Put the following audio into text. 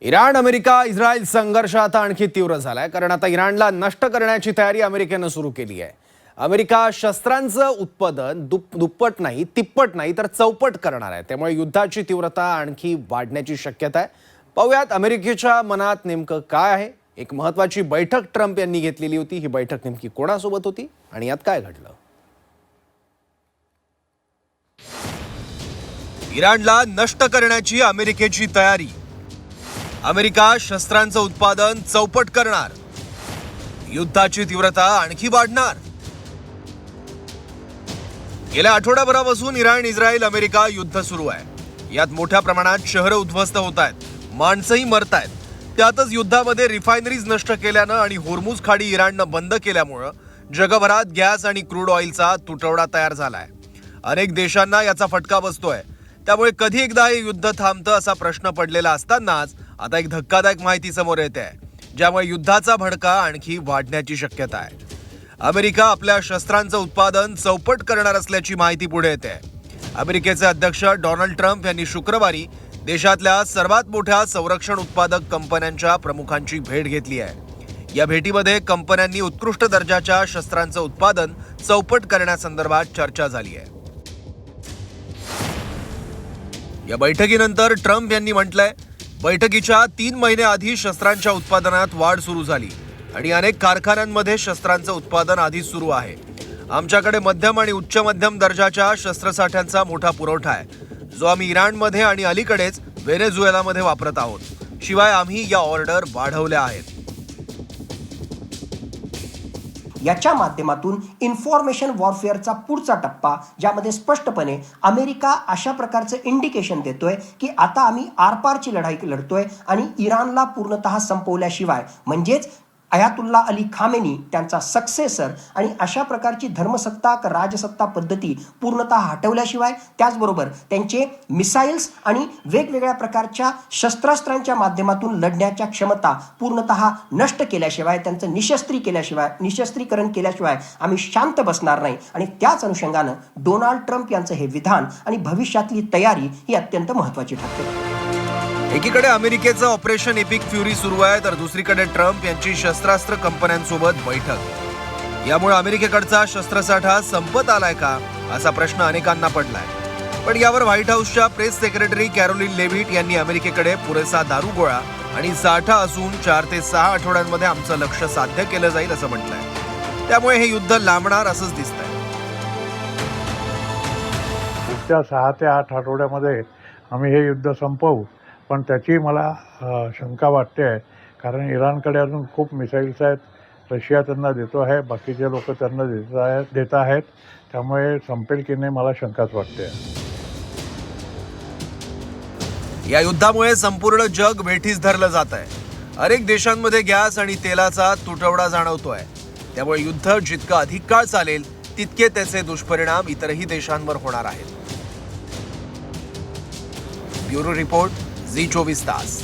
Iran America Israel संघर्ष आता आणखी तीव्र झालाय, कारण आता इराणला नष्ट करण्याची तयारी अमेरिकेनं सुरू केली आहे. अमेरिका शस्त्रांचं उत्पादन दुप्पट नाही, तिप्पट नाही तर चौपट करणार आहे. त्यामुळे युद्धाची तीव्रता आणखी वाढण्याची शक्यता आहे. पाहूयात अमेरिकेच्या मनात नेमकं काय आहे. एक महत्त्वाची बैठक ट्रम्प यांनी घेतलेली होती. ही बैठक नेमकी कोणासोबत होती आणि यात काय घडलं? इराणला नष्ट करण्याची अमेरिकेची तयारी. अमेरिका शस्त्रांचं उत्पादन चौपट करणार. युद्धाची तीव्रता आणखी वाढणार. गेल्या आठवड्याभरापासून इराण इस्रायल अमेरिका युद्ध सुरू आहे. यात मोठ्या प्रमाणात शहरं उद्ध्वस्त होत आहेत, माणसंही मरत आहेत. त्यातच युद्धामध्ये रिफायनरीज नष्ट केल्यानं आणि होर्मुझ खाडी इराणनं बंद केल्यामुळं जगभरात गॅस आणि क्रूड ऑइलचा तुटवडा तयार झालाय. अनेक देशांना याचा फटका बसतोय. त्यामुळे कधी एकदा हे युद्ध थांबतं असा प्रश्न पडलेला असतानाच आता एक धक्कादायक माहिती समोर येते आहे, ज्यामुळे युद्धाचा भडका आणखी वाढण्याची शक्यता आहे. अमेरिका आपल्या शस्त्रांचं उत्पादन चौपट करणार असल्याची माहिती पुढे येते. अमेरिकेचे अध्यक्ष डोनाल्ड ट्रम्प यांनी शुक्रवारी देशातल्या सर्वात मोठ्या संरक्षण उत्पादक कंपन्यांच्या प्रमुखांची भेट घेतली आहे. या भेटीमध्ये कंपन्यांनी उत्कृष्ट दर्जाच्या शस्त्रांचं उत्पादन चौपट करण्यासंदर्भात चर्चा झाली आहे. या बैठकीनंतर ट्रम्प यांनी म्हटलंय, बैठकीच्या 3 महिने आधी शस्त्रांच्या उत्पादनात वाढ सुरू झाली आणि अनेक कारखान्यांमध्ये शस्त्रांचं उत्पादन आधीच सुरू आहे. आमच्याकडे मध्यम आणि उच्च मध्यम दर्जाच्या शस्त्रसाठ्यांचा मोठा पुरवठा आहे, जो आम्ही इराणमध्ये आणि अलीकडेच व्हेनेझुएलामध्ये वापरत आहोत. शिवाय आम्ही या ऑर्डर वाढवल्या आहेत. याच्या माध्यमातून इन्फॉर्मेशन वॉरफेअरचा पुढचा टप्पा, ज्यामध्ये स्पष्टपणे अमेरिका अशा प्रकारचं इंडिकेशन देतोय की आता आम्ही आरपारची लढाई लढतोय आणि इराणला पूर्णतः संपवल्याशिवाय, म्हणजेच अयातुल्ला अली खामेनी त्यांचा सक्सेसर आणि अशा प्रकारची धर्मसत्ता राजसत्ता पद्धती पूर्णतः हटवल्याशिवाय, त्याचबरोबर त्यांचे मिसाईल्स आणि वेगवेगळ्या प्रकारच्या शस्त्रास्त्रांच्या माध्यमातून लढण्याच्या क्षमता पूर्णतः नष्ट केल्याशिवाय, त्यांचं निशस्त्रीकरण केल्याशिवाय आम्ही शांत बसणार नाही. आणि त्याच अनुषंगानं डोनाल्ड ट्रम्प यांचं हे विधान आणि भविष्यातली तयारी ही अत्यंत महत्त्वाची ठरते. एकीकडे अमेरिकेचं ऑपरेशन एपिक फ्युरी सुरू आहे, तर दुसरीकडे ट्रम्प यांची शस्त्रास्त्र कंपन्यांसोबत बैठक. यामुळे अमेरिकेकडचा शस्त्रसाठा संपत आलाय का असा प्रश्न अनेकांना पडलाय. पण यावर व्हाईट हाऊसच्या प्रेस सेक्रेटरी कॅरोलिन लेव्हिट यांनी अमेरिकेकडे पुरेसा दारुगोळा आणि साठा असून 4 ते 6 आठवड्यांमध्ये आमचं लक्ष्य साध्य केलं जाईल असं म्हटलंय. त्यामुळे हे युद्ध लांबणार असंच दिसतंय. पुढच्या 6 ते 8 आठवड्यामध्ये आम्ही हे युद्ध संपवू, पण त्याची मला शंका वाटते आहे. कारण इराणकडे अजून खूप मिसाईल्स आहेत, रशिया त्यांना देतो आहे, बाकीचे लोक त्यांना देत आहेत. त्यामुळे संपेल की नाही मला शंकाच वाटते. या युद्धामुळे संपूर्ण जग वेठीस धरलं जात आहे. अनेक देशांमध्ये गॅस आणि तेलाचा तुटवडा जाणवतोय. त्यामुळे युद्ध जितकं अधिक काळ चालेल तितके त्याचे दुष्परिणाम इतरही देशांवर होणार आहेत. ब्युरो रिपोर्ट, झी 24 तास.